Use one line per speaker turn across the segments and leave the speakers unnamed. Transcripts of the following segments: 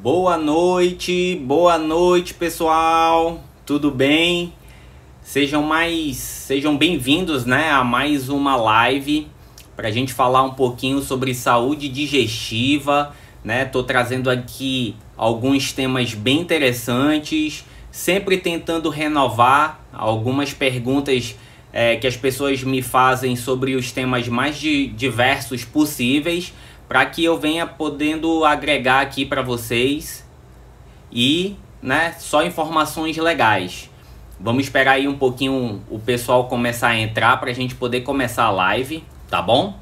Boa noite pessoal, tudo bem? Sejam bem-vindos, né, a mais uma live para a gente falar um pouquinho sobre saúde digestiva, né? Tô trazendo aqui alguns temas bem interessantes, sempre tentando renovar algumas perguntas que as pessoas me fazem sobre os temas mais diversos possíveis, para que eu venha podendo agregar aqui para vocês e, né, só informações legais. Vamos esperar aí um pouquinho o pessoal começar a entrar para a gente poder começar a live, tá bom?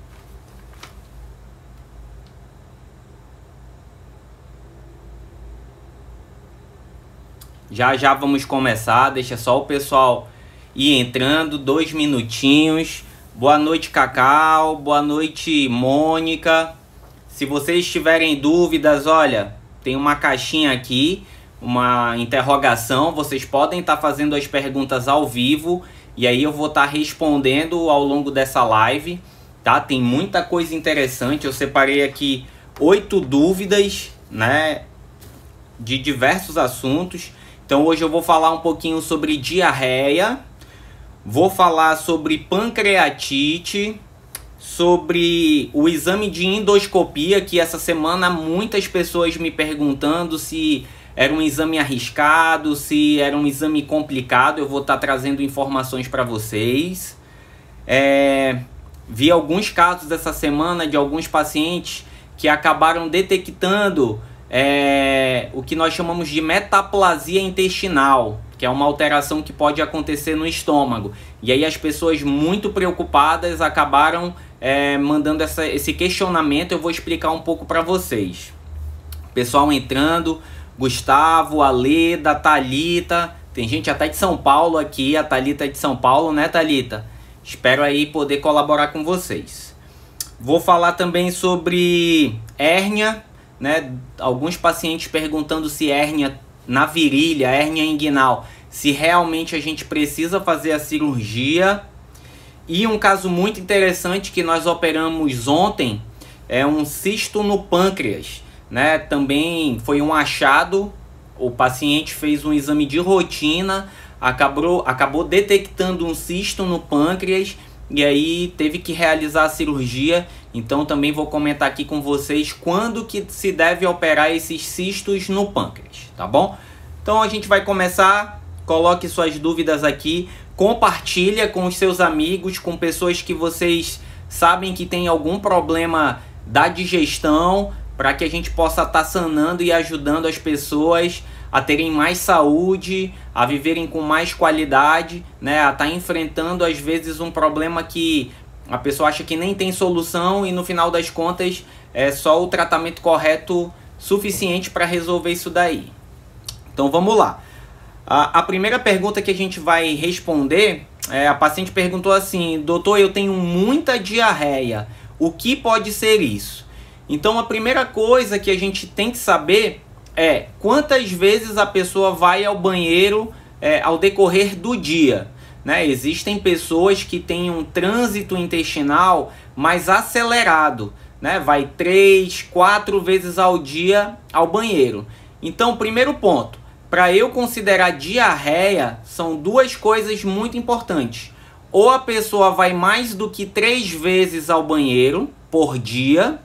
Já vamos começar, deixa só o pessoal ir entrando, 2 minutinhos. Boa noite, Cacau, boa noite, Mônica. Se vocês tiverem dúvidas, olha, tem uma caixinha aqui, uma interrogação, vocês podem estar fazendo as perguntas ao vivo e aí eu vou estar respondendo ao longo dessa live, tá? Tem muita coisa interessante, eu separei aqui 8 dúvidas, né, de diversos assuntos. Então hoje eu vou falar um pouquinho sobre diarreia, vou falar sobre pancreatite, sobre o exame de endoscopia, que essa semana muitas pessoas me perguntando se era um exame arriscado, se era um exame complicado. Eu vou estar trazendo informações para vocês. Vi alguns casos essa semana de alguns pacientes que acabaram detectando o que nós chamamos de metaplasia intestinal, que é uma alteração que pode acontecer no estômago. E aí as pessoas muito preocupadas acabaram mandando esse questionamento. Eu vou explicar um pouco para vocês. Pessoal entrando, Gustavo, Aleda, Thalita, tem gente até de São Paulo aqui, a Thalita é de São Paulo, né, Thalita? Espero aí poder colaborar com vocês. Vou falar também sobre hérnia, né? Alguns pacientes perguntando se hérnia na virilha, hérnia inguinal, se realmente a gente precisa fazer a cirurgia. E um caso muito interessante que nós operamos ontem é um cisto no pâncreas, né? Também foi um achado, o paciente fez um exame de rotina, acabou detectando um cisto no pâncreas e aí teve que realizar a cirurgia. Então também vou comentar aqui com vocês quando que se deve operar esses cistos no pâncreas, tá bom? Então a gente vai começar, coloque suas dúvidas aqui, compartilha com os seus amigos, com pessoas que vocês sabem que tem algum problema da digestão, para que a gente possa estar sanando e ajudando as pessoas a terem mais saúde, a viverem com mais qualidade, né? A estar enfrentando às vezes um problema que a pessoa acha que nem tem solução e no final das contas é só o tratamento correto suficiente para resolver isso daí. Então vamos lá. A primeira pergunta que a gente vai responder, a paciente perguntou assim: doutor, eu tenho muita diarreia, o que pode ser isso? Então a primeira coisa que a gente tem que saber é quantas vezes a pessoa vai ao banheiro ao decorrer do dia, né? Existem pessoas que têm um trânsito intestinal mais acelerado, né? Vai 3, 4 vezes ao dia ao banheiro. Então, primeiro ponto, para eu considerar diarreia, são duas coisas muito importantes. Ou a pessoa vai mais do que 3 vezes ao banheiro por dia,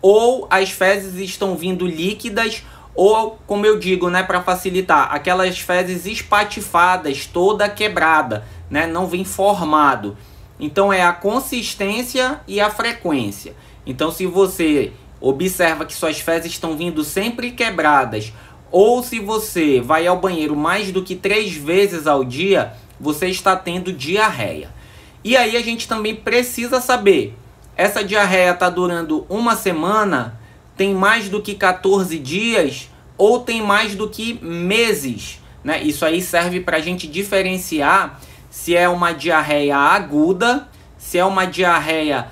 ou as fezes estão vindo líquidas, ou, como eu digo, né, para facilitar, aquelas fezes espatifadas, toda quebrada, né, não vem formado. Então é a consistência e a frequência. Então se você observa que suas fezes estão vindo sempre quebradas, ou se você vai ao banheiro mais do que 3 vezes ao dia, você está tendo diarreia. E aí a gente também precisa saber, essa diarreia está durando uma semana, tem mais do que 14 dias ou tem mais do que meses, né? Isso aí serve para a gente diferenciar se é uma diarreia aguda, se é uma diarreia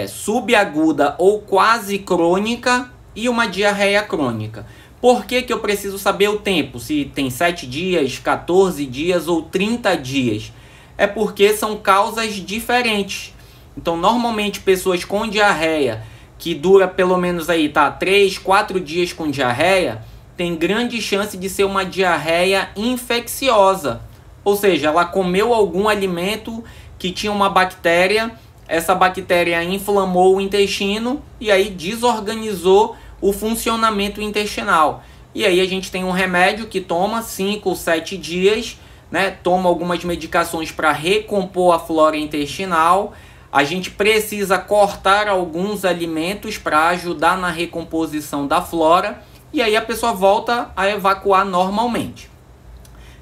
subaguda ou quase crônica e uma diarreia crônica. Por que que eu preciso saber o tempo? Se tem 7 dias, 14 dias ou 30 dias? É porque são causas diferentes. Então, normalmente, pessoas com diarreia, que dura pelo menos aí, 3, 4 dias com diarreia, tem grande chance de ser uma diarreia infecciosa. Ou seja, ela comeu algum alimento que tinha uma bactéria, essa bactéria inflamou o intestino e aí desorganizou o funcionamento intestinal. E aí a gente tem um remédio que toma 5 ou 7 dias, né? Toma algumas medicações para recompor a flora intestinal. A gente precisa cortar alguns alimentos para ajudar na recomposição da flora. E aí a pessoa volta a evacuar normalmente.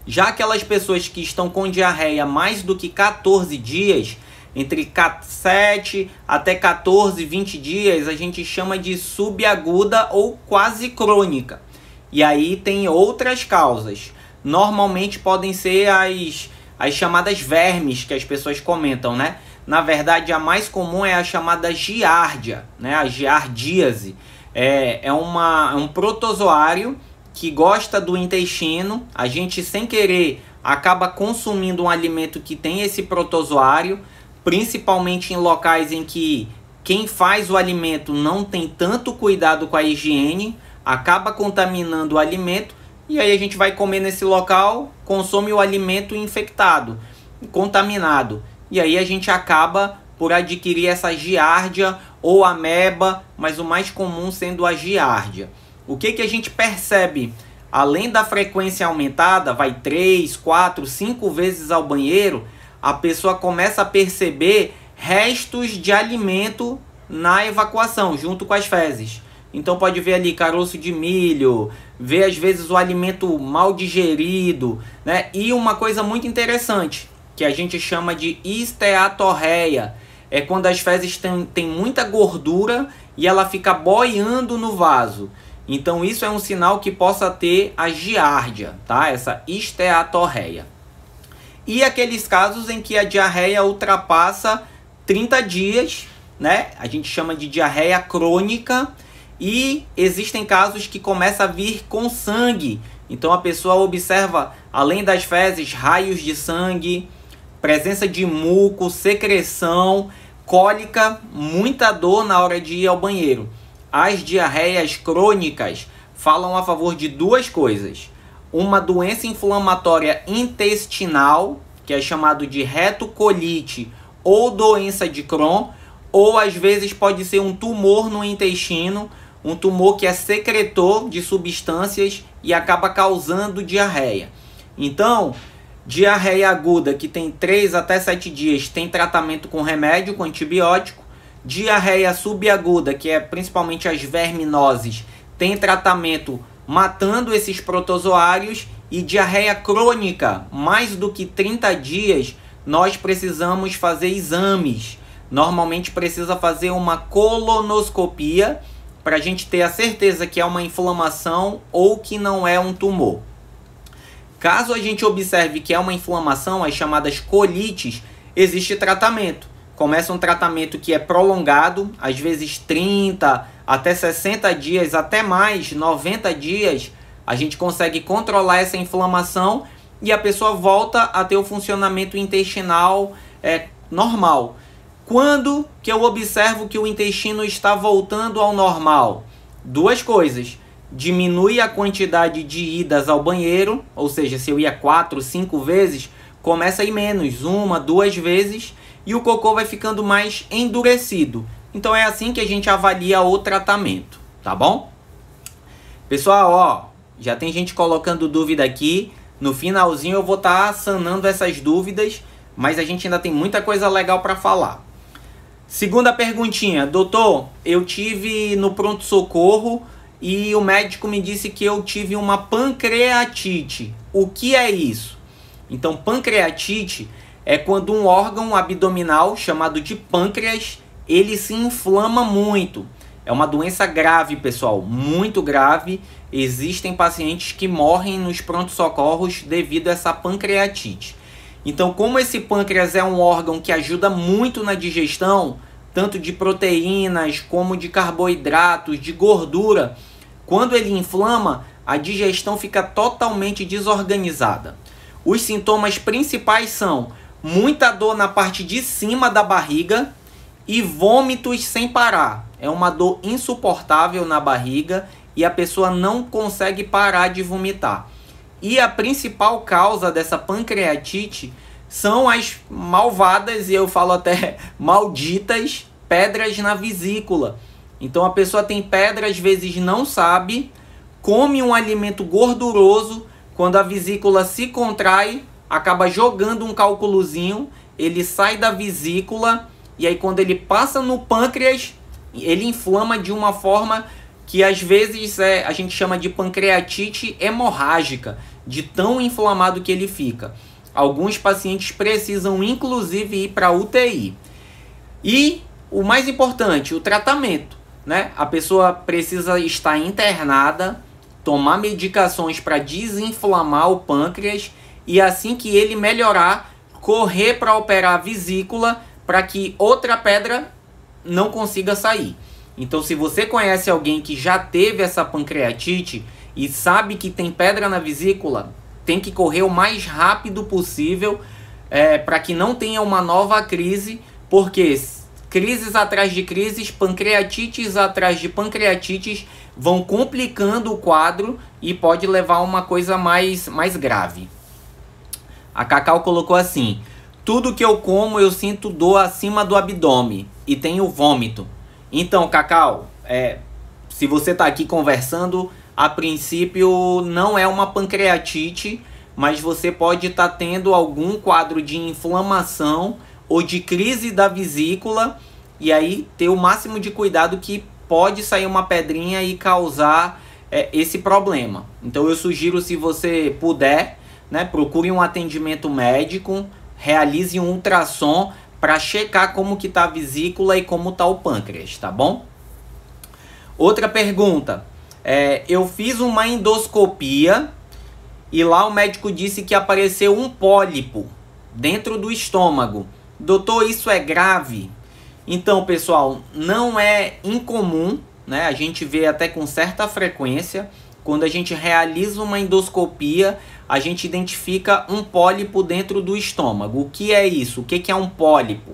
Já aquelas pessoas que estão com diarreia mais do que 14 dias, entre 7 até 14, 20 dias, a gente chama de subaguda ou quase crônica. E aí tem outras causas. Normalmente podem ser as chamadas vermes que as pessoas comentam, né? Na verdade, a mais comum é a chamada giardia, né? A giardíase. É um protozoário que gosta do intestino. A gente, sem querer, acaba consumindo um alimento que tem esse protozoário, principalmente em locais em que quem faz o alimento não tem tanto cuidado com a higiene, acaba contaminando o alimento, e aí a gente vai comer nesse local, consome o alimento infectado, contaminado, e aí a gente acaba por adquirir essa giardia ou ameba, mas o mais comum sendo a giardia. O que a gente percebe? Além da frequência aumentada, vai 3, 4, 5 vezes ao banheiro, a pessoa começa a perceber restos de alimento na evacuação, junto com as fezes. Então pode ver ali caroço de milho, ver às vezes o alimento mal digerido, né? E uma coisa muito interessante, que a gente chama de esteatorreia, é quando as fezes têm muita gordura e ela fica boiando no vaso. Então isso é um sinal que possa ter a giardia, tá? Essa esteatorreia. E aqueles casos em que a diarreia ultrapassa 30 dias, né? A gente chama de diarreia crônica. E existem casos que começa a vir com sangue. Então a pessoa observa, além das fezes, raios de sangue, presença de muco, secreção, cólica, muita dor na hora de ir ao banheiro. As diarreias crônicas falam a favor de duas coisas. Uma doença inflamatória intestinal, que é chamado de retocolite ou doença de Crohn, ou às vezes pode ser um tumor no intestino, um tumor que é secretor de substâncias e acaba causando diarreia. Então, diarreia aguda que tem 3 até 7 dias tem tratamento com remédio, com antibiótico. Diarreia subaguda, que é principalmente as verminoses, tem tratamento matando esses protozoários. E diarreia crônica, mais do que 30 dias, nós precisamos fazer exames. Normalmente precisa fazer uma colonoscopia para a gente ter a certeza que é uma inflamação ou que não é um tumor. Caso a gente observe que é uma inflamação, as chamadas colites, existe tratamento. Começa um tratamento que é prolongado, às vezes 30 até 60 dias, até mais, 90 dias, a gente consegue controlar essa inflamação e a pessoa volta a ter o funcionamento intestinal normal. Quando que eu observo que o intestino está voltando ao normal? Duas coisas. Diminui a quantidade de idas ao banheiro, ou seja, se eu ia 4, 5 vezes, começa a ir menos, 1, 2 vezes, e o cocô vai ficando mais endurecido. Então é assim que a gente avalia o tratamento, tá bom? Pessoal, ó, já tem gente colocando dúvida aqui. No finalzinho eu vou estar sanando essas dúvidas, mas a gente ainda tem muita coisa legal para falar. Segunda perguntinha, doutor, eu tive no pronto-socorro e o médico me disse que eu tive uma pancreatite. O que é isso? Então, pancreatite é quando um órgão abdominal chamado de pâncreas, ele se inflama muito. É uma doença grave, pessoal, muito grave. Existem pacientes que morrem nos pronto-socorros devido a essa pancreatite. Então, como esse pâncreas é um órgão que ajuda muito na digestão, tanto de proteínas como de carboidratos, de gordura, quando ele inflama, a digestão fica totalmente desorganizada. Os sintomas principais são muita dor na parte de cima da barriga e vômitos sem parar. É uma dor insuportável na barriga e a pessoa não consegue parar de vomitar. E a principal causa dessa pancreatite são as malvadas, e eu falo até malditas, pedras na vesícula. Então a pessoa tem pedra, às vezes não sabe, come um alimento gorduroso, quando a vesícula se contrai, acaba jogando um cálculozinho, ele sai da vesícula, e aí quando ele passa no pâncreas, ele inflama de uma forma que às vezes a gente chama de pancreatite hemorrágica, de tão inflamado que ele fica. Alguns pacientes precisam inclusive ir para a UTI. E o mais importante, o tratamento, né? A pessoa precisa estar internada, tomar medicações para desinflamar o pâncreas e assim que ele melhorar, correr para operar a vesícula para que outra pedra não consiga sair. Então, se você conhece alguém que já teve essa pancreatite e sabe que tem pedra na vesícula, tem que correr o mais rápido possível para que não tenha uma nova crise, porque crises atrás de crises, pancreatites atrás de pancreatites vão complicando o quadro e pode levar a uma coisa mais grave. A Cacau colocou assim: tudo que eu como eu sinto dor acima do abdômen e tenho vômito. Então, Cacau, se você está aqui conversando, a princípio não é uma pancreatite, mas você pode estar tendo algum quadro de inflamação ou de crise da vesícula, e aí ter o máximo de cuidado que pode sair uma pedrinha e causar esse problema. Então eu sugiro, se você puder, né, procure um atendimento médico, realize um ultrassom para checar como que está a vesícula e como está o pâncreas, tá bom? Outra pergunta, eu fiz uma endoscopia e lá o médico disse que apareceu um pólipo dentro do estômago. Doutor, isso é grave? Então, pessoal, não é incomum, né? A gente vê até com certa frequência. Quando a gente realiza uma endoscopia, a gente identifica um pólipo dentro do estômago. O que é isso? O que é um pólipo?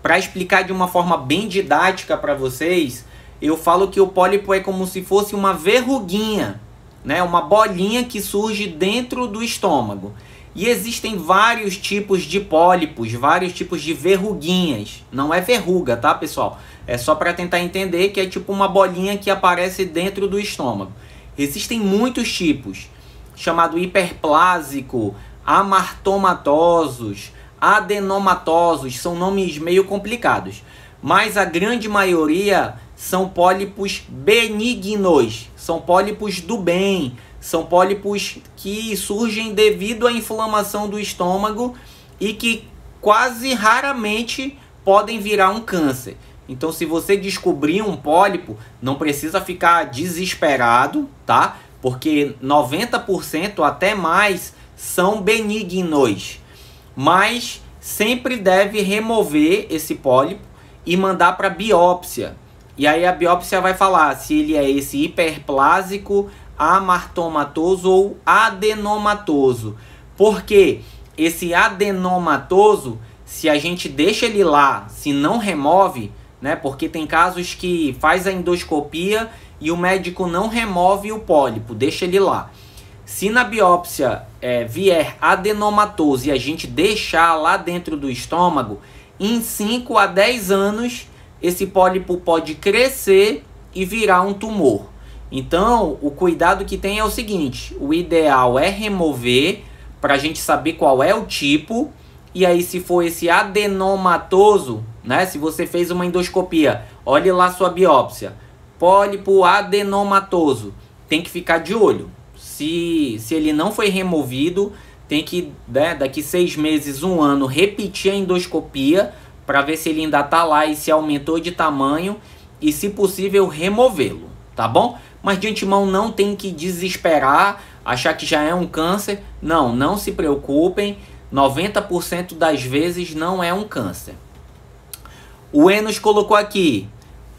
Para explicar de uma forma bem didática para vocês, eu falo que o pólipo é como se fosse uma verruguinha, né? Uma bolinha que surge dentro do estômago. E existem vários tipos de pólipos, vários tipos de verruguinhas. Não é verruga, tá, pessoal? É só para tentar entender que é tipo uma bolinha que aparece dentro do estômago. Existem muitos tipos, chamado hiperplásico, amartomatosos, adenomatosos, são nomes meio complicados. Mas a grande maioria são pólipos benignos, são pólipos do bem, são pólipos que surgem devido à inflamação do estômago e que quase raramente podem virar um câncer. Então, se você descobrir um pólipo, não precisa ficar desesperado, tá? Porque 90% até mais são benignos. Mas sempre deve remover esse pólipo e mandar para biópsia. E aí a biópsia vai falar se ele é esse hiperplásico, amartomatoso ou adenomatoso. Porque esse adenomatoso, se a gente deixa ele lá, se não remove, né? Porque tem casos que faz a endoscopia e o médico não remove o pólipo, deixa ele lá. Se na biópsia vier adenomatoso e a gente deixar lá dentro do estômago, em 5 a 10 anos, esse pólipo pode crescer e virar um tumor. Então, o cuidado que tem é o seguinte: o ideal é remover para a gente saber qual é o tipo. E aí, se for esse adenomatoso, né? Se você fez uma endoscopia, olhe lá sua biópsia, pólipo adenomatoso, tem que ficar de olho. Se ele não foi removido, tem que, né, daqui 6 meses, 1 ano, repetir a endoscopia para ver se ele ainda está lá e se aumentou de tamanho e, se possível, removê-lo, tá bom? Mas de antemão não tem que desesperar, achar que já é um câncer. Não, não se preocupem, 90% das vezes não é um câncer. O Enos colocou aqui,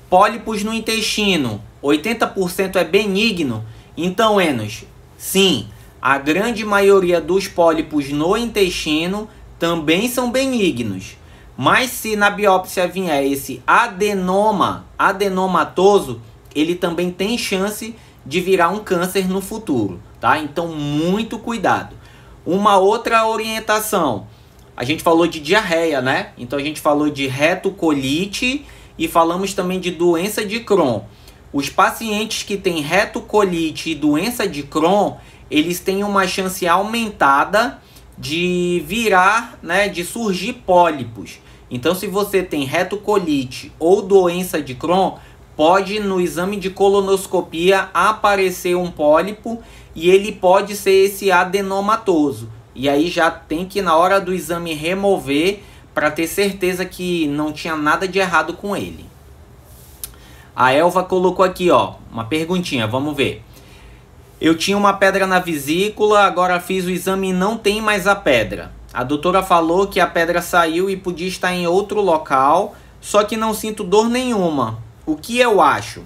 pólipos no intestino, 80% é benigno. Então, Enos, sim, a grande maioria dos pólipos no intestino também são benignos. Mas se na biópsia vier esse adenomatoso, ele também tem chance de virar um câncer no futuro, tá? Então, muito cuidado. Uma outra orientação, a gente falou de diarreia, né? Então, a gente falou de retocolite e falamos também de doença de Crohn. Os pacientes que têm retocolite e doença de Crohn, eles têm uma chance aumentada de virar, né, de surgir pólipos. Então, se você tem retocolite ou doença de Crohn, pode no exame de colonoscopia aparecer um pólipo e ele pode ser esse adenomatoso. E aí já tem que, na hora do exame, remover para ter certeza que não tinha nada de errado com ele. A Elva colocou aqui, ó, uma perguntinha, vamos ver. Eu tinha uma pedra na vesícula, agora fiz o exame e não tem mais a pedra. A doutora falou que a pedra saiu e podia estar em outro local, só que não sinto dor nenhuma. O que eu acho?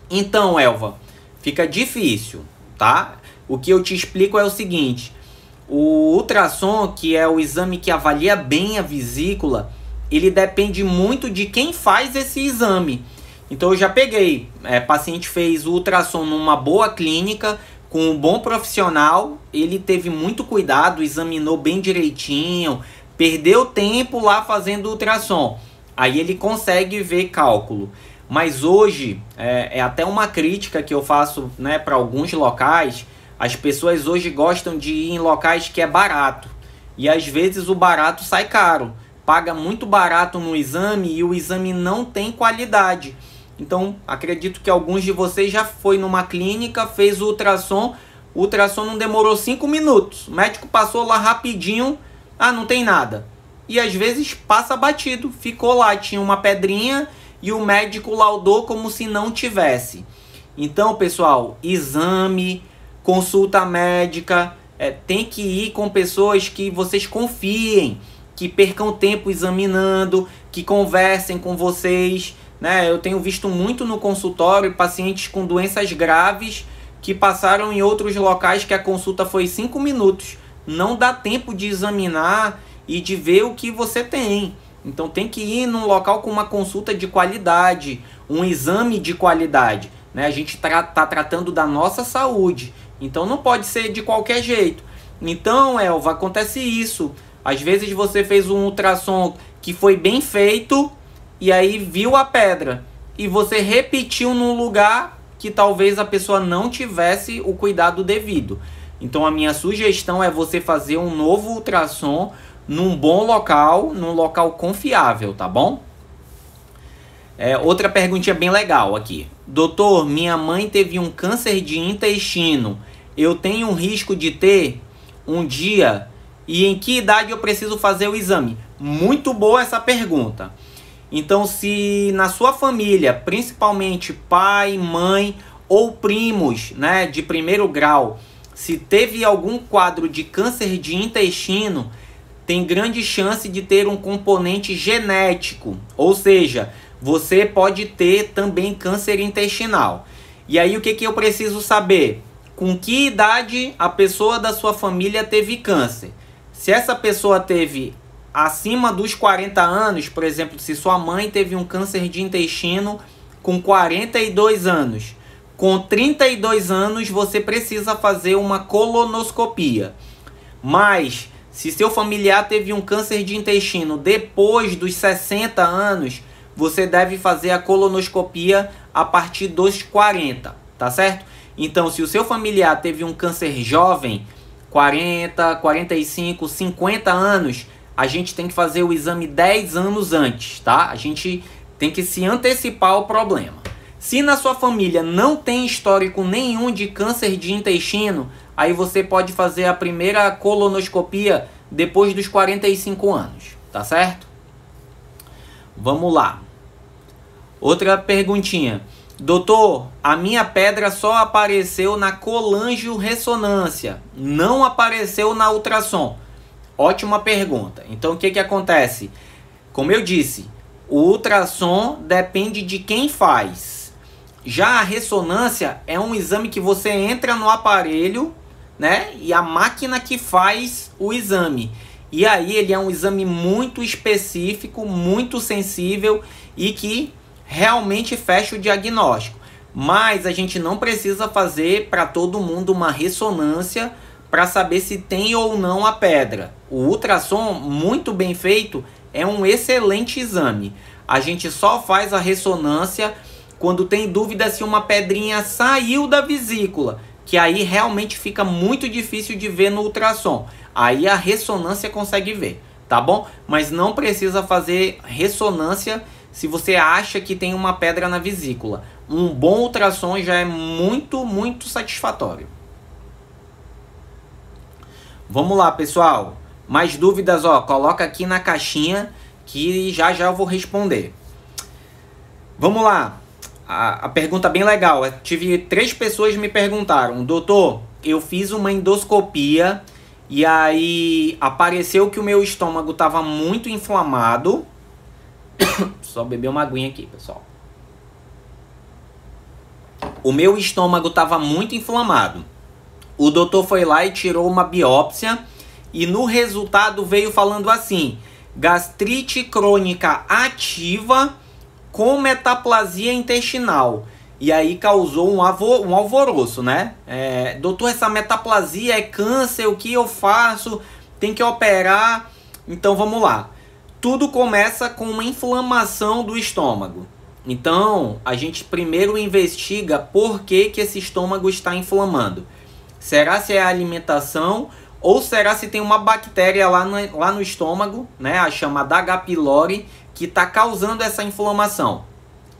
Então, Elva, fica difícil, tá? O que eu te explico é o seguinte. O ultrassom, que é o exame que avalia bem a vesícula, ele depende muito de quem faz esse exame. Então eu já peguei, paciente fez o ultrassom numa boa clínica, com um bom profissional, ele teve muito cuidado, examinou bem direitinho, perdeu tempo lá fazendo ultrassom. Aí ele consegue ver cálculo. Mas hoje, é até uma crítica que eu faço, né, para alguns locais. As pessoas hoje gostam de ir em locais que é barato. E às vezes o barato sai caro. Paga muito barato no exame e o exame não tem qualidade. Então, acredito que alguns de vocês já foi numa clínica, fez o ultrassom não demorou 5 minutos. O médico passou lá rapidinho, não tem nada. E às vezes passa batido, ficou lá, tinha uma pedrinha e o médico laudou como se não tivesse. Então, pessoal, exame, consulta médica, tem que ir com pessoas que vocês confiem, que percam tempo examinando, que conversem com vocês, né? Eu tenho visto muito no consultório pacientes com doenças graves que passaram em outros locais que a consulta foi 5 minutos. Não dá tempo de examinar e de ver o que você tem. Então tem que ir num local com uma consulta de qualidade, um exame de qualidade, né? A gente tá tratando da nossa saúde, então não pode ser de qualquer jeito. Então, Elva, acontece isso. Às vezes você fez um ultrassom que foi bem feito e aí viu a pedra e você repetiu num lugar que talvez a pessoa não tivesse o cuidado devido. Então a minha sugestão é você fazer um novo ultrassom num bom local, num local confiável, tá bom? Outra perguntinha bem legal aqui. Doutor, minha mãe teve um câncer de intestino. Eu tenho um risco de ter um dia e em que idade eu preciso fazer o exame? Muito boa essa pergunta. Então, se na sua família, principalmente pai, mãe ou primos, né, de primeiro grau, se teve algum quadro de câncer de intestino, tem grande chance de ter um componente genético, ou seja, você pode ter também câncer intestinal. E aí o que eu preciso saber? Com que idade a pessoa da sua família teve câncer? Se essa pessoa teve acima dos 40 anos, por exemplo, se sua mãe teve um câncer de intestino com 42 anos, com 32 anos você precisa fazer uma colonoscopia. Mas se seu familiar teve um câncer de intestino depois dos 60 anos, você deve fazer a colonoscopia a partir dos 40, tá certo? Então, se o seu familiar teve um câncer jovem, 40, 45, 50 anos, a gente tem que fazer o exame 10 anos antes, tá? A gente tem que se antecipar ao problema. Se na sua família não tem histórico nenhum de câncer de intestino, aí você pode fazer a primeira colonoscopia depois dos 45 anos, tá certo? Vamos lá. Outra perguntinha. Doutor, a minha pedra só apareceu na colangiorressonância, não apareceu na ultrassom. Ótima pergunta. Então o que acontece? Como eu disse, o ultrassom depende de quem faz. Já a ressonância é um exame que você entra no aparelho, né? E a máquina que faz o exame. E aí ele é um exame muito específico, muito sensível e que realmente fecha o diagnóstico. Mas a gente não precisa fazer para todo mundo uma ressonância para saber se tem ou não a pedra. O ultrassom, muito bem feito, é um excelente exame. A gente só faz a ressonância quando tem dúvida se uma pedrinha saiu da vesícula, que aí realmente fica muito difícil de ver no ultrassom. Aí a ressonância consegue ver, tá bom? Mas não precisa fazer ressonância se você acha que tem uma pedra na vesícula. Um bom ultrassom já é muito, muito satisfatório. Vamos lá, pessoal. Mais dúvidas, ó, coloca aqui na caixinha que já eu vou responder. Vamos lá. A pergunta bem legal. Eu tive 3 pessoas que me perguntaram: doutor, eu fiz uma endoscopia e aí apareceu que o meu estômago estava muito inflamado. Só beber uma aguinha aqui, pessoal. O meu estômago estava muito inflamado. O doutor foi lá e tirou uma biópsia e no resultado veio falando assim: gastrite crônica ativa com metaplasia intestinal. E aí causou um alvoroço, né? Doutor, essa metaplasia é câncer, o que eu faço? Tem que operar? Então vamos lá. Tudo começa com uma inflamação do estômago. Então a gente primeiro investiga por que esse estômago está inflamando. Será se é a alimentação ou será se tem uma bactéria lá no estômago, né, a chamada H. pylori, que está causando essa inflamação?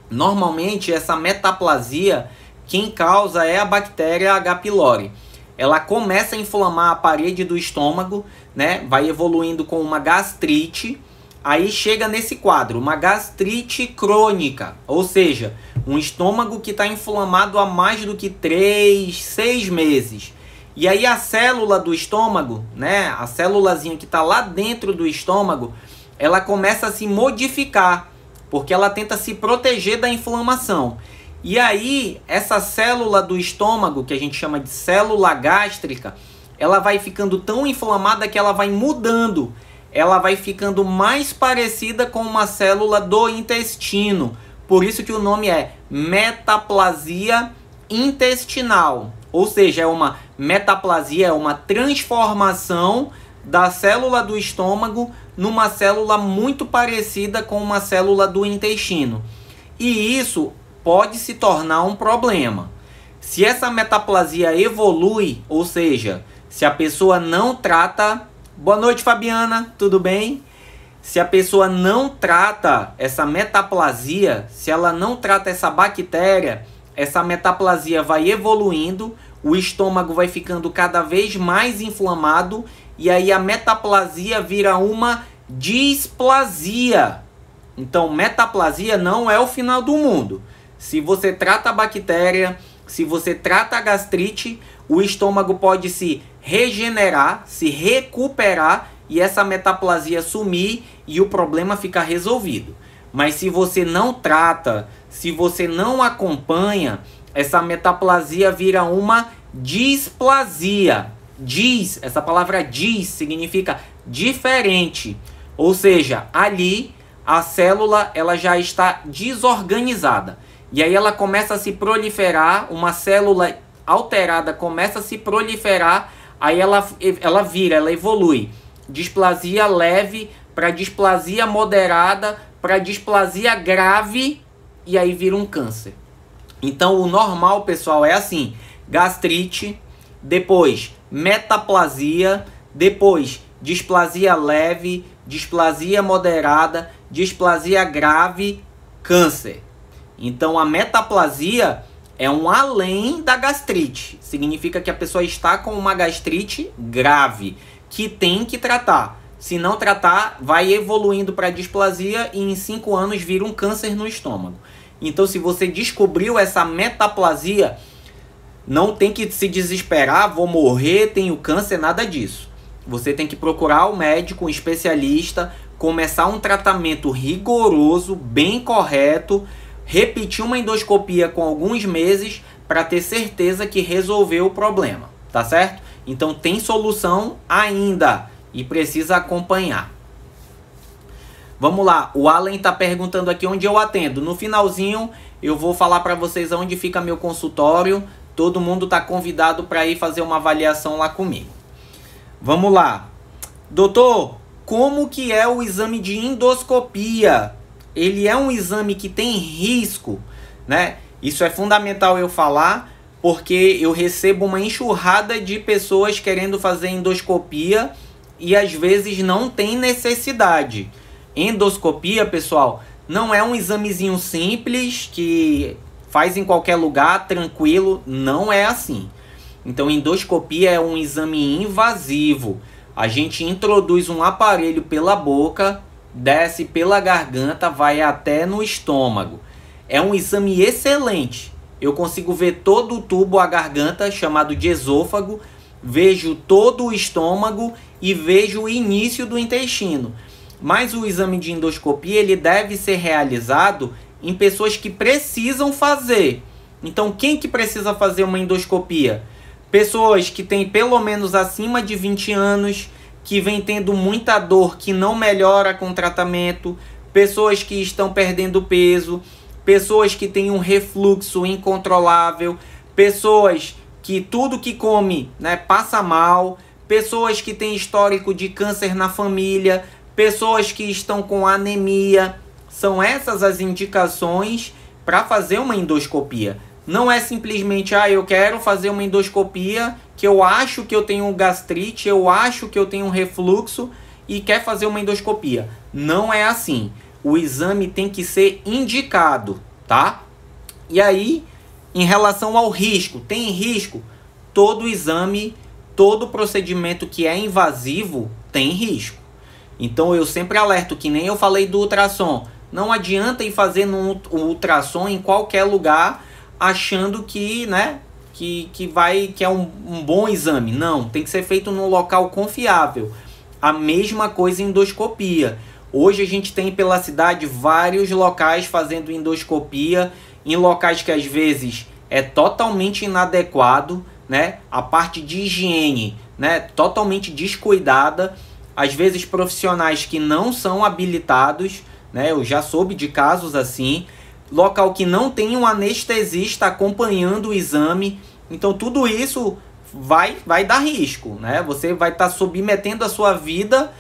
Normalmente essa metaplasia, quem causa é a bactéria H. pylori. Ela começa a inflamar a parede do estômago, né, vai evoluindo com uma gastrite, aí chega nesse quadro, uma gastrite crônica, ou seja, um estômago que está inflamado há mais do que 3, 6 meses. E aí a célula do estômago, né, a célulazinha que está lá dentro do estômago, ela começa a se modificar, porque ela tenta se proteger da inflamação. E aí essa célula do estômago, que a gente chama de célula gástrica, ela vai ficando tão inflamada que ela vai mudando. Ela vai ficando mais parecida com uma célula do intestino. Por isso que o nome é metaplasia intestinal. Ou seja, é uma metaplasia, é uma transformação da célula do estômago numa célula muito parecida com uma célula do intestino. E isso pode se tornar um problema. Se essa metaplasia evolui, ou seja, se a pessoa não trata... Boa noite, Fabiana, tudo bem? Se a pessoa não trata essa metaplasia, se ela não trata essa bactéria, essa metaplasia vai evoluindo, o estômago vai ficando cada vez mais inflamado e aí a metaplasia vira uma displasia. Então, metaplasia não é o final do mundo. Se você trata a bactéria, se você trata a gastrite, o estômago pode se regenerar, se recuperar e essa metaplasia sumir e o problema ficar resolvido. Mas se você não trata, se você não acompanha, essa metaplasia vira uma displasia. Essa palavra dis significa diferente. Ou seja, ali a célula ela já está desorganizada. E aí ela começa a se proliferar, uma célula alterada começa a se proliferar, aí ela evolui. Displasia leve para displasia moderada, para displasia grave, e aí vira um câncer. Então o normal, pessoal, é assim: gastrite, depois metaplasia, depois displasia leve, displasia moderada, displasia grave, câncer. Então a metaplasia é um além da gastrite. Significa que a pessoa está com uma gastrite grave, que tem que tratar. Se não tratar, vai evoluindo para displasia e em 5 anos vira um câncer no estômago. Então, se você descobriu essa metaplasia, não tem que se desesperar, vou morrer, tenho câncer, nada disso. Você tem que procurar o médico, um especialista, começar um tratamento rigoroso, bem correto, repetir uma endoscopia com alguns meses para ter certeza que resolveu o problema, tá certo? Então tem solução ainda e precisa acompanhar. Vamos lá, o Allen tá perguntando aqui onde eu atendo. No finalzinho eu vou falar para vocês onde fica meu consultório. Todo mundo tá convidado para ir fazer uma avaliação lá comigo. Vamos lá. Doutor, como que é o exame de endoscopia? Ele é um exame que tem risco, né? Isso é fundamental eu falar, porque eu recebo uma enxurrada de pessoas querendo fazer endoscopia e às vezes não tem necessidade. Endoscopia, pessoal, não é um examezinho simples que faz em qualquer lugar, tranquilo, não é assim. Então, endoscopia é um exame invasivo. A gente introduz um aparelho pela boca, desce pela garganta, vai até no estômago. É um exame excelente. Eu consigo ver todo o tubo, a garganta, chamado de esôfago, vejo todo o estômago e vejo o início do intestino. Mas o exame de endoscopia ele deve ser realizado em pessoas que precisam fazer. Então, quem que precisa fazer uma endoscopia? Pessoas que têm pelo menos acima de 20 anos, que vem tendo muita dor que não melhora com tratamento, pessoas que estão perdendo peso, pessoas que têm um refluxo incontrolável, pessoas que tudo que come, né, passa mal, pessoas que têm histórico de câncer na família, pessoas que estão com anemia. São essas as indicações para fazer uma endoscopia. Não é simplesmente, eu quero fazer uma endoscopia, que eu acho que eu tenho gastrite, eu acho que eu tenho um refluxo e quer fazer uma endoscopia. Não é assim. O exame tem que ser indicado, tá? E aí, em relação ao risco, tem risco? Todo exame, todo procedimento que é invasivo tem risco. Então eu sempre alerto, que nem eu falei do ultrassom. Não adianta ir fazer um ultrassom em qualquer lugar achando que, né, que é um bom exame. Não, tem que ser feito num local confiável. A mesma coisa em endoscopia. Hoje a gente tem pela cidade vários locais fazendo endoscopia, em locais que às vezes é totalmente inadequado, né? A parte de higiene, né, totalmente descuidada. Às vezes profissionais que não são habilitados, né? Eu já soube de casos assim. Local que não tem um anestesista acompanhando o exame. Então tudo isso vai dar risco, né? Você vai estar submetendo a sua vida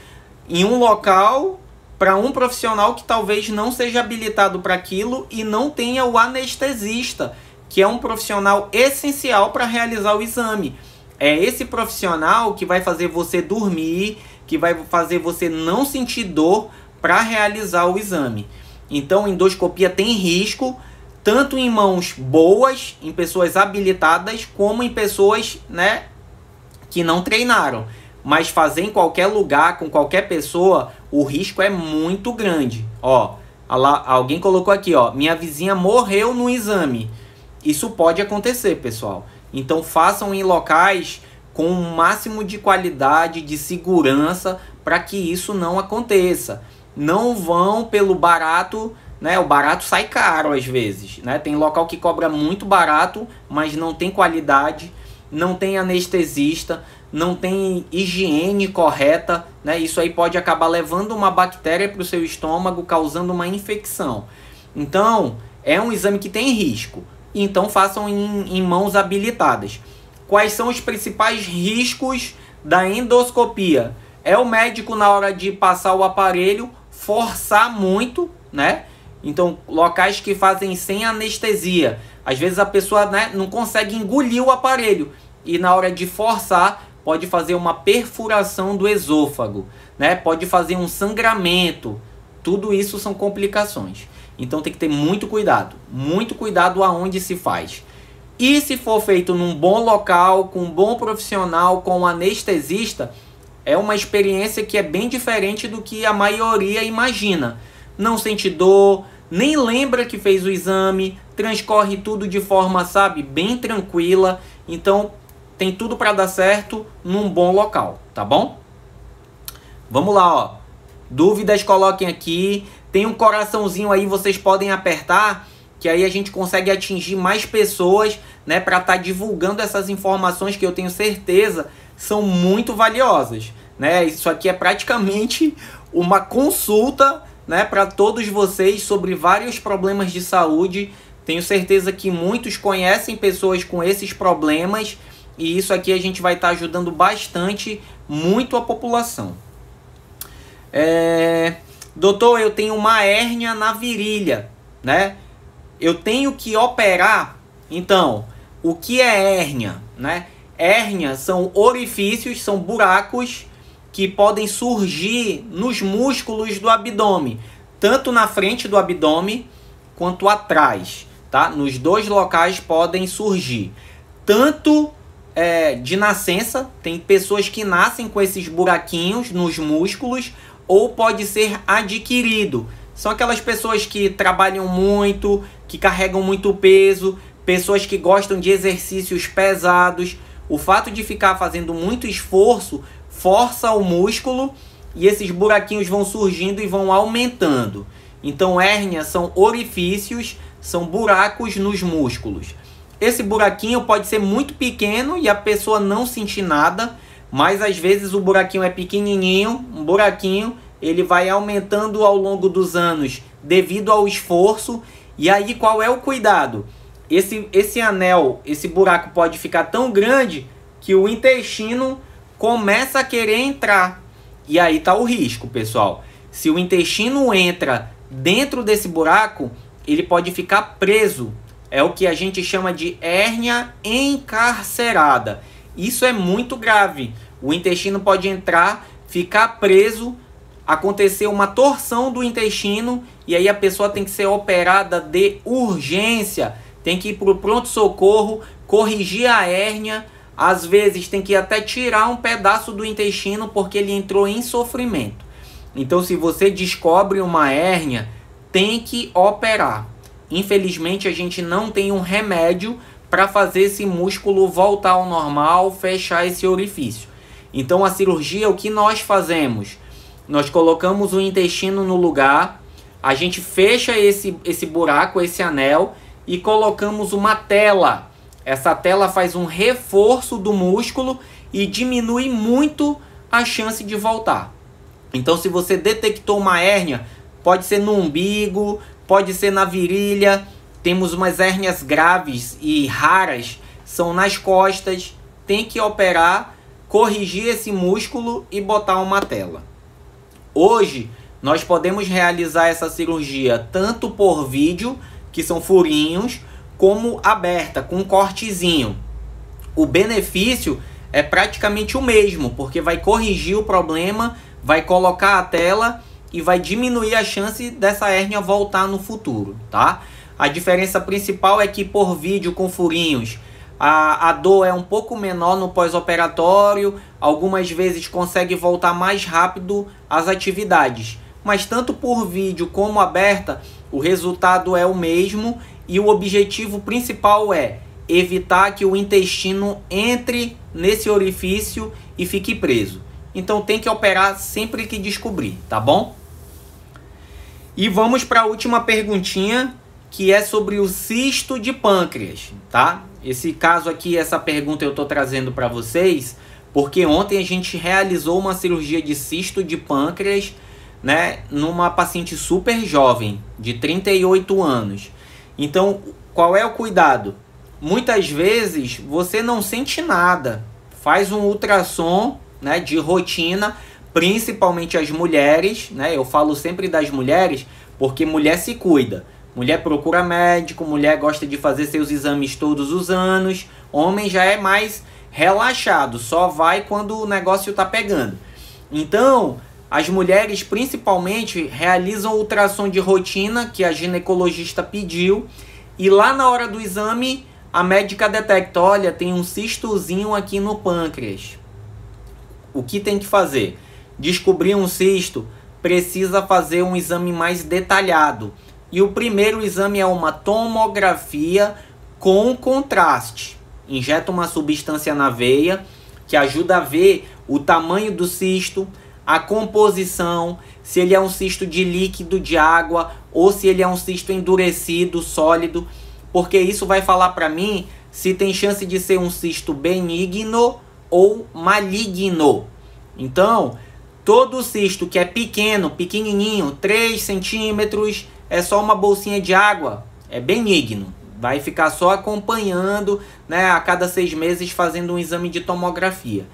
em um local para um profissional que talvez não seja habilitado para aquilo e não tenha o anestesista, que é um profissional essencial para realizar o exame. É esse profissional que vai fazer você dormir, que vai fazer você não sentir dor para realizar o exame. Então, endoscopia tem risco, tanto em mãos boas, em pessoas habilitadas, como em pessoas, né, que não treinaram. Mas fazer em qualquer lugar, com qualquer pessoa, o risco é muito grande. Ó, alguém colocou aqui, ó, minha vizinha morreu no exame. Isso pode acontecer, pessoal. Então, façam em locais com o máximo de qualidade, de segurança, para que isso não aconteça. Não vão pelo barato, né? O barato sai caro às vezes, né? Tem local que cobra muito barato, mas não tem qualidade, não tem anestesista, não tem higiene correta, né? Isso aí pode acabar levando uma bactéria para o seu estômago, causando uma infecção. Então, é um exame que tem risco. Então, façam em mãos habilitadas. Quais são os principais riscos da endoscopia? É o médico, na hora de passar o aparelho, forçar muito, né? Então, locais que fazem sem anestesia. Às vezes a pessoa, né, não consegue engolir o aparelho. E na hora de forçar, pode fazer uma perfuração do esôfago, né? Pode fazer um sangramento. Tudo isso são complicações. Então tem que ter muito cuidado aonde se faz. E se for feito num bom local, com um bom profissional, com um anestesista, é uma experiência que é bem diferente do que a maioria imagina. Não sente dor, nem lembra que fez o exame, transcorre tudo de forma, sabe, bem tranquila. Então tem tudo para dar certo num bom local, tá bom? Vamos lá, ó. Dúvidas, coloquem aqui. Tem um coraçãozinho aí, vocês podem apertar, que aí a gente consegue atingir mais pessoas, né, para estar divulgando essas informações que eu tenho certeza são muito valiosas, né? Isso aqui é praticamente uma consulta, né, para todos vocês sobre vários problemas de saúde. Tenho certeza que muitos conhecem pessoas com esses problemas e isso aqui a gente vai estar ajudando bastante, muito a população. Doutor, eu tenho uma hérnia na virilha, né? Eu tenho que operar. Então, o que é hérnia, né? Hérnia são orifícios, são buracos que podem surgir nos músculos do abdômen, tanto na frente do abdômen quanto atrás, tá? Nos dois locais podem surgir. Tanto de nascença, tem pessoas que nascem com esses buraquinhos nos músculos, ou pode ser adquirido. São aquelas pessoas que trabalham muito, que carregam muito peso, pessoas que gostam de exercícios pesados. O fato de ficar fazendo muito esforço força o músculo e esses buraquinhos vão surgindo e vão aumentando. Então, hérnias são orifícios, são buracos nos músculos. Esse buraquinho pode ser muito pequeno e a pessoa não sentir nada, mas às vezes o buraquinho é pequenininho, um buraquinho, ele vai aumentando ao longo dos anos devido ao esforço. E aí qual é o cuidado? Esse anel, esse buraco pode ficar tão grande que o intestino começa a querer entrar. E aí está o risco, pessoal. Se o intestino entra dentro desse buraco, ele pode ficar preso. É o que a gente chama de hérnia encarcerada. Isso é muito grave. O intestino pode entrar, ficar preso, acontecer uma torção do intestino e aí a pessoa tem que ser operada de urgência. Tem que ir para o pronto-socorro, corrigir a hérnia. Às vezes tem que até tirar um pedaço do intestino porque ele entrou em sofrimento. Então, se você descobre uma hérnia, tem que operar. Infelizmente, a gente não tem um remédio para fazer esse músculo voltar ao normal, fechar esse orifício. Então, a cirurgia, o que nós fazemos? Nós colocamos o intestino no lugar, a gente fecha esse buraco, esse anel, e colocamos uma tela. Essa tela faz um reforço do músculo e diminui muito a chance de voltar. Então, se você detectou uma hérnia, pode ser no umbigo, pode ser na virilha. Temos umas hérnias graves e raras, são nas costas. Tem que operar, corrigir esse músculo e botar uma tela. Hoje, nós podemos realizar essa cirurgia tanto por vídeo, que são furinhos, como aberta, com um cortezinho. O benefício é praticamente o mesmo, porque vai corrigir o problema, vai colocar a tela e vai diminuir a chance dessa hérnia voltar no futuro, tá? A diferença principal é que por vídeo com furinhos, a dor é um pouco menor no pós-operatório, algumas vezes consegue voltar mais rápido às atividades. Mas tanto por vídeo como aberta, o resultado é o mesmo e o objetivo principal é evitar que o intestino entre nesse orifício e fique preso. Então tem que operar sempre que descobrir, tá bom? E vamos para a última perguntinha, que é sobre o cisto de pâncreas, tá? Esse caso aqui, essa pergunta eu estou trazendo para vocês, porque ontem a gente realizou uma cirurgia de cisto de pâncreas, né, numa paciente super jovem, de 38 anos. Então, qual é o cuidado? Muitas vezes você não sente nada, faz um ultrassom, né, de rotina, principalmente as mulheres, né? Eu falo sempre das mulheres, porque mulher se cuida. Mulher procura médico, mulher gosta de fazer seus exames todos os anos. Homem já é mais relaxado, só vai quando o negócio tá pegando. Então, as mulheres principalmente realizam o ultrassom de rotina que a ginecologista pediu. E lá na hora do exame, a médica detecta, olha, tem um cistozinho aqui no pâncreas. O que tem que fazer? Descobrir um cisto, precisa fazer um exame mais detalhado. E o primeiro exame é uma tomografia com contraste. Injeta uma substância na veia que ajuda a ver o tamanho do cisto, a composição, se ele é um cisto de líquido, de água, ou se ele é um cisto endurecido, sólido, porque isso vai falar para mim se tem chance de ser um cisto benigno ou maligno. Então, Todo cisto que é pequeno, pequenininho, 3 centímetros, é só uma bolsinha de água, é benigno. Vai ficar só acompanhando, né, a cada 6 meses fazendo um exame de tomografia.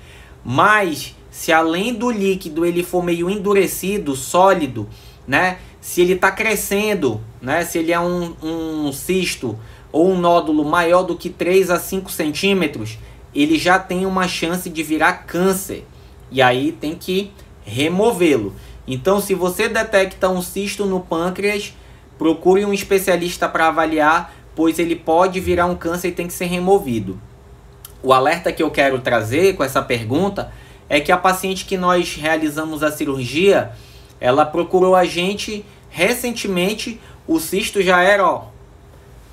Mas se além do líquido ele for meio endurecido, sólido, né, se ele está crescendo, né, se ele é um cisto ou um nódulo maior do que 3 a 5 centímetros, ele já tem uma chance de virar câncer. E aí tem que removê-lo. Então, se você detecta um cisto no pâncreas, procure um especialista para avaliar, pois ele pode virar um câncer e tem que ser removido. O alerta que eu quero trazer com essa pergunta é que a paciente que nós realizamos a cirurgia, ela procurou a gente recentemente, o cisto já era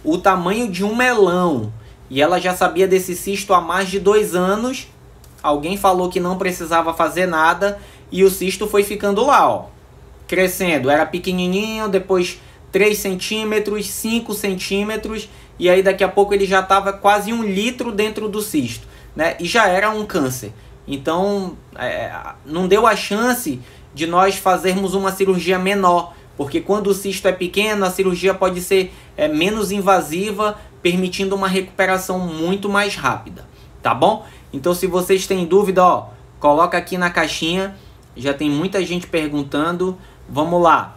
o tamanho de um melão, e ela já sabia desse cisto há mais de 2 anos. Alguém falou que não precisava fazer nada e o cisto foi ficando lá, crescendo. Era pequenininho, depois 3 centímetros, 5 centímetros, e aí daqui a pouco ele já estava quase 1 litro dentro do cisto, né? E já era um câncer. Então, não deu a chance de nós fazermos uma cirurgia menor, porque quando o cisto é pequeno, a cirurgia pode ser menos invasiva, permitindo uma recuperação muito mais rápida, tá bom? Então, se vocês têm dúvida, coloca aqui na caixinha. Já tem muita gente perguntando. Vamos lá.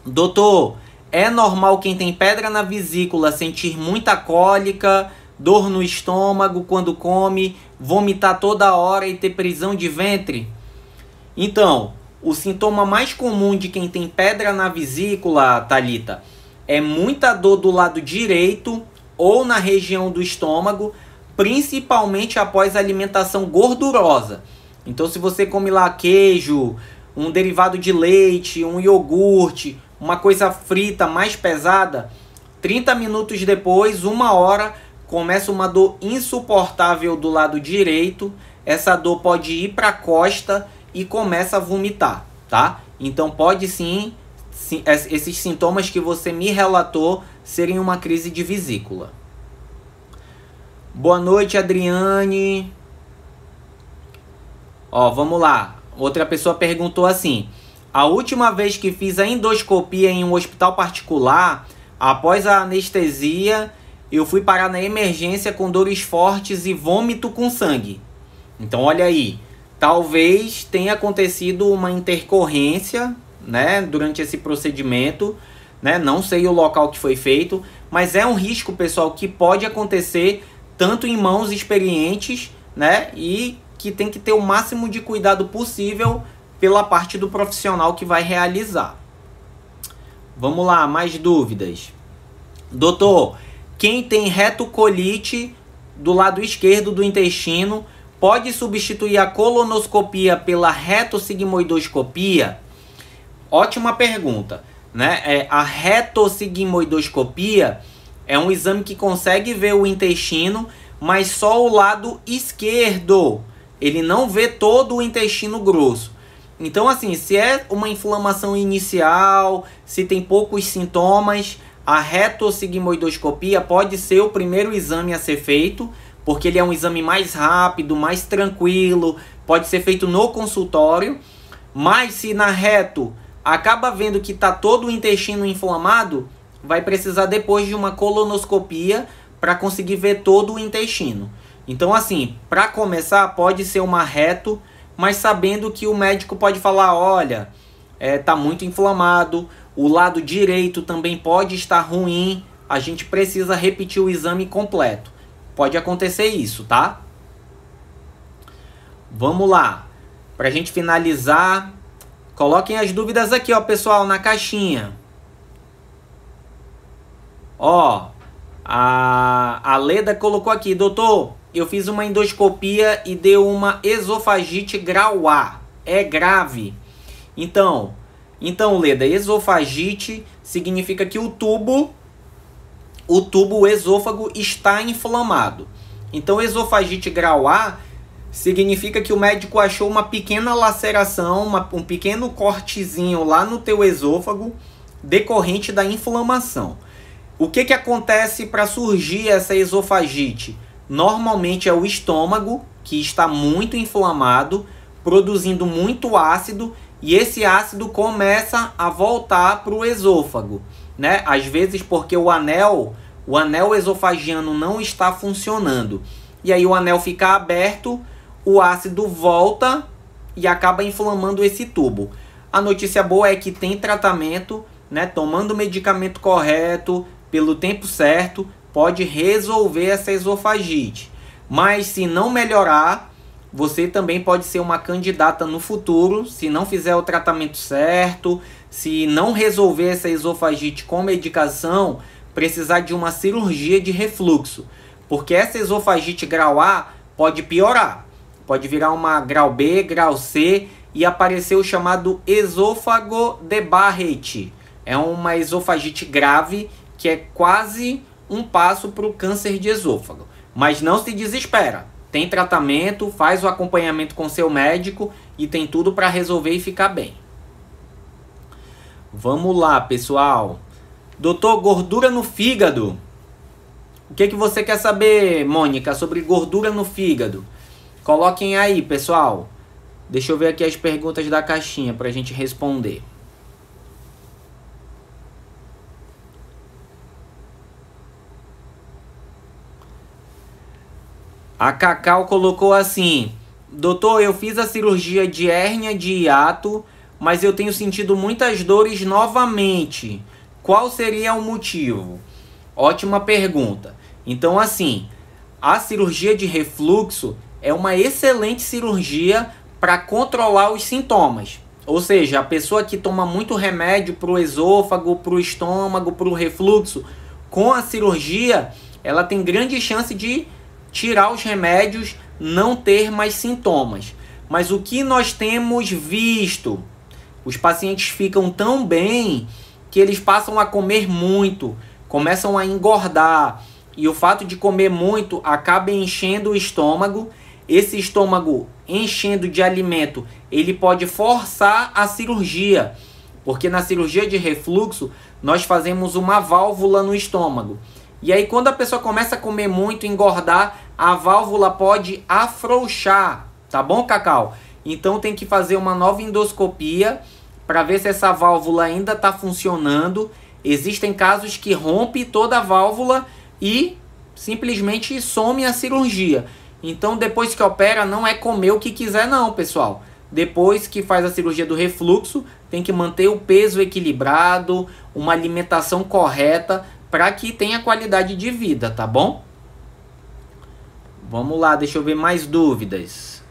Doutor, é normal quem tem pedra na vesícula sentir muita cólica, dor no estômago quando come, vomitar toda hora e ter prisão de ventre? Então, o sintoma mais comum de quem tem pedra na vesícula, Thalita, é muita dor do lado direito ou na região do estômago, principalmente após a alimentação gordurosa. Então, se você come lá queijo, um derivado de leite, um iogurte, uma coisa frita mais pesada, 30 minutos depois, 1 hora, começa uma dor insuportável do lado direito. Essa dor pode ir para a costa e começa a vomitar, tá? Então, pode sim, esses sintomas que você me relatou serem uma crise de vesícula. Boa noite, Adriane. Vamos lá. Outra pessoa perguntou assim: a última vez que fiz a endoscopia em um hospital particular, após a anestesia, eu fui parar na emergência com dores fortes e vômito com sangue. Então, olha aí. Talvez tenha acontecido uma intercorrência, né, durante esse procedimento, né? Não sei o local que foi feito, mas é um risco, pessoal, que pode acontecer tanto em mãos experientes, né, e que tem que ter o máximo de cuidado possível pela parte do profissional que vai realizar. Vamos lá, mais dúvidas. Doutor, quem tem retocolite do lado esquerdo do intestino pode substituir a colonoscopia pela retossigmoidoscopia? Ótima pergunta, né? A retossigmoidoscopia é um exame que consegue ver o intestino, mas só o lado esquerdo. Ele não vê todo o intestino grosso. Então, assim, se é uma inflamação inicial, se tem poucos sintomas, a retossigmoidoscopia pode ser o primeiro exame a ser feito, porque ele é um exame mais rápido, mais tranquilo, pode ser feito no consultório. Mas se na reto acaba vendo que está todo o intestino inflamado, vai precisar depois de uma colonoscopia para conseguir ver todo o intestino. Então, assim, para começar, pode ser uma reto, mas sabendo que o médico pode falar: olha, tá muito inflamado, o lado direito também pode estar ruim, a gente precisa repetir o exame completo. Pode acontecer isso, tá? Vamos lá. Para a gente finalizar, coloquem as dúvidas aqui, pessoal, na caixinha. A Leda colocou aqui: doutor, eu fiz uma endoscopia e deu uma esofagite grau A. É grave? Então, Leda, esofagite significa que o tubo, o esôfago está inflamado. Então, esofagite grau A significa que o médico achou uma pequena laceração, um pequeno cortezinho lá no teu esôfago decorrente da inflamação. O que acontece para surgir essa esofagite? Normalmente é o estômago que está muito inflamado, produzindo muito ácido, e esse ácido começa a voltar para o esôfago, né? Às vezes porque o anel esofagiano não está funcionando. E aí o anel fica aberto, o ácido volta e acaba inflamando esse tubo. A notícia boa é que tem tratamento, né? Tomando o medicamento correto, pelo tempo certo, pode resolver essa esofagite. Mas se não melhorar, você também pode ser uma candidata no futuro, se não fizer o tratamento certo, se não resolver essa esofagite com medicação, precisar de uma cirurgia de refluxo. Porque essa esofagite grau A pode piorar. Pode virar uma grau B, grau C e aparecer o chamado esôfago de Barrett. É uma esofagite grave que é quase um passo para o câncer de esôfago. Mas não se desespera. Tem tratamento, faz o acompanhamento com seu médico e tem tudo para resolver e ficar bem. Vamos lá, pessoal. Doutor, gordura no fígado. O que você quer saber, Mônica, sobre gordura no fígado? Coloquem aí, pessoal. Deixa eu ver aqui as perguntas da caixinha para a gente responder. A Cacau colocou assim: doutor, eu fiz a cirurgia de hérnia de hiato, mas eu tenho sentido muitas dores novamente. Qual seria o motivo? Ótima pergunta. Então, assim, a cirurgia de refluxo é uma excelente cirurgia para controlar os sintomas. Ou seja, a pessoa que toma muito remédio para o esôfago, para o estômago, para o refluxo, com a cirurgia, ela tem grande chance de tirar os remédios, não ter mais sintomas. Mas o que nós temos visto? Os pacientes ficam tão bem que eles passam a comer muito, começam a engordar. E o fato de comer muito acaba enchendo o estômago. Esse estômago enchendo de alimento, ele pode forçar a cirurgia. Porque na cirurgia de refluxo, nós fazemos uma válvula no estômago. E aí quando a pessoa começa a comer muito, engordar, a válvula pode afrouxar, tá bom, Cacau? Então tem que fazer uma nova endoscopia para ver se essa válvula ainda está funcionando. Existem casos que rompe toda a válvula e simplesmente some a cirurgia. Então depois que opera não é comer o que quiser não, pessoal. Depois que faz a cirurgia do refluxo, tem que manter o peso equilibrado, uma alimentação correta, para que tenha qualidade de vida, tá bom? Vamos lá, deixa eu ver mais dúvidas.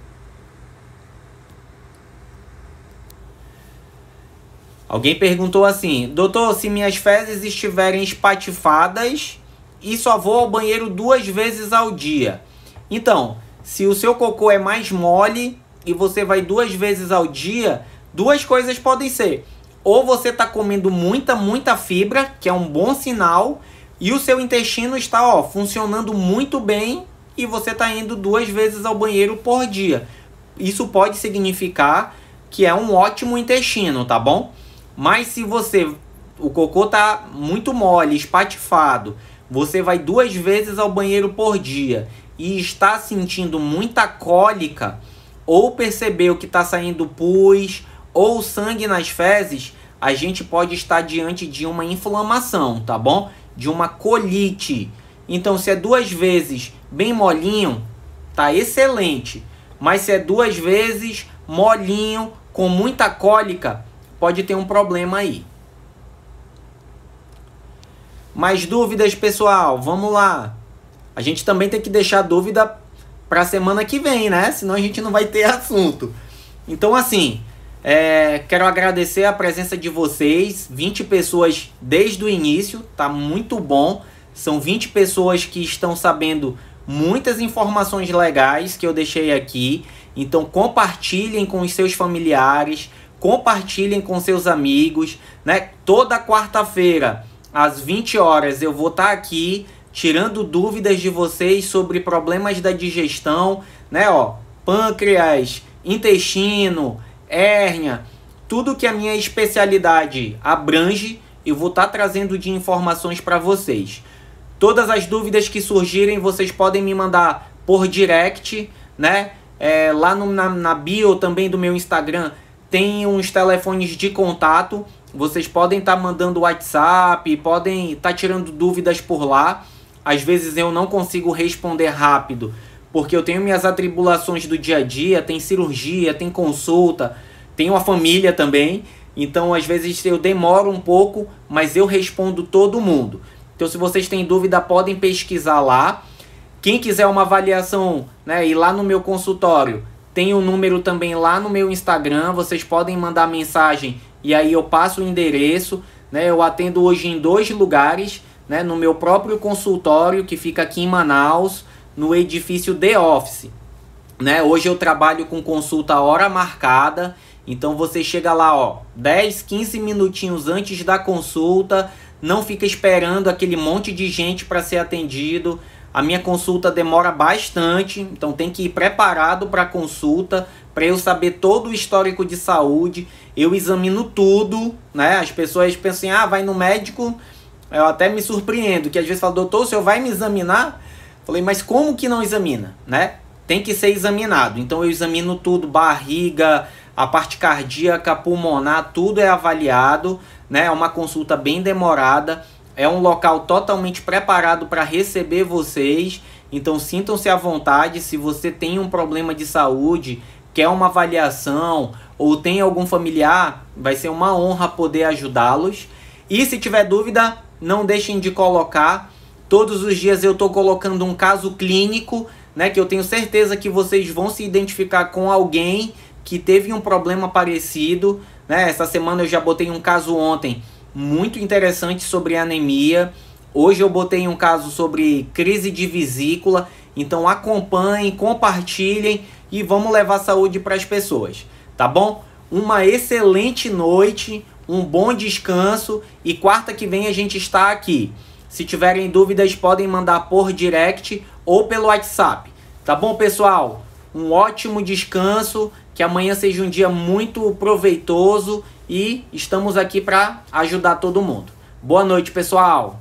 Alguém perguntou assim: doutor, se minhas fezes estiverem espatifadas e só vou ao banheiro 2 vezes ao dia. Então, se o seu cocô é mais mole e você vai 2 vezes ao dia, duas coisas podem ser. Ou você está comendo muita fibra, que é um bom sinal, e o seu intestino está funcionando muito bem e você está indo 2 vezes ao banheiro por dia. Isso pode significar que é um ótimo intestino, tá bom? Mas se o cocô está muito mole, espatifado, você vai 2 vezes ao banheiro por dia e está sentindo muita cólica, ou percebeu que está saindo pus ou sangue nas fezes, a gente pode estar diante de uma inflamação, tá bom? De uma colite. Então, se é 2 vezes bem molinho, tá excelente. Mas se é 2 vezes molinho, com muita cólica, pode ter um problema aí. Mais dúvidas, pessoal? Vamos lá. A gente também tem que deixar dúvida para a semana que vem, né? Senão a gente não vai ter assunto. Então, assim, quero agradecer a presença de vocês. 20 pessoas desde o início, tá muito bom. São 20 pessoas que estão sabendo muitas informações legais que eu deixei aqui. Então, compartilhem com os seus familiares, compartilhem com seus amigos, né? Toda quarta-feira, às 20 horas, eu vou estar aqui tirando dúvidas de vocês sobre problemas da digestão, né? Pâncreas, intestino, hérnia, tudo que a minha especialidade abrange, eu vou estar trazendo de informações para vocês. Todas as dúvidas que surgirem, vocês podem me mandar por direct, né? lá na bio também do meu Instagram tem uns telefones de contato. Vocês podem estar mandando WhatsApp, podem estar tirando dúvidas por lá. Às vezes eu não consigo responder rápido, porque eu tenho minhas atribulações do dia a dia, tem cirurgia, tem consulta, tenho uma família também. Então às vezes eu demoro um pouco, mas eu respondo todo mundo. Então se vocês têm dúvida, podem pesquisar lá. Quem quiser uma avaliação, né, ir lá no meu consultório, tem o número também lá no meu Instagram. Vocês podem mandar mensagem e aí eu passo o endereço, né? Eu atendo hoje em 2 lugares, né? No meu próprio consultório, que fica aqui em Manaus, no edifício The Office, né? Hoje eu trabalho com consulta a hora marcada. Então você chega lá, ó, 10, 15 minutinhos antes da consulta. Não fica esperando aquele monte de gente para ser atendido. A minha consulta demora bastante, então tem que ir preparado para a consulta, para eu saber todo o histórico de saúde. Eu examino tudo, né? As pessoas pensam assim, vai no médico. Eu até me surpreendo, que às vezes fala, doutor, o senhor vai me examinar? Falei, mas como que não examina, né? Tem que ser examinado. Então eu examino tudo, barriga, a parte cardíaca, pulmonar, tudo é avaliado, né? É uma consulta bem demorada. É um local totalmente preparado para receber vocês. Então sintam-se à vontade. Se você tem um problema de saúde, quer uma avaliação ou tem algum familiar, vai ser uma honra poder ajudá-los. E se tiver dúvida, não deixem de colocar. Todos os dias eu estou colocando um caso clínico, né, que eu tenho certeza que vocês vão se identificar com alguém que teve um problema parecido, né? Essa semana eu já botei um caso ontem muito interessante sobre anemia. Hoje eu botei um caso sobre crise de vesícula. Então acompanhem, compartilhem e vamos levar saúde para as pessoas, tá bom? Uma excelente noite, um bom descanso e quarta que vem a gente está aqui. Se tiverem dúvidas podem mandar por direct ou pelo WhatsApp, tá bom, pessoal? Um ótimo descanso, que amanhã seja um dia muito proveitoso e estamos aqui para ajudar todo mundo. Boa noite, pessoal!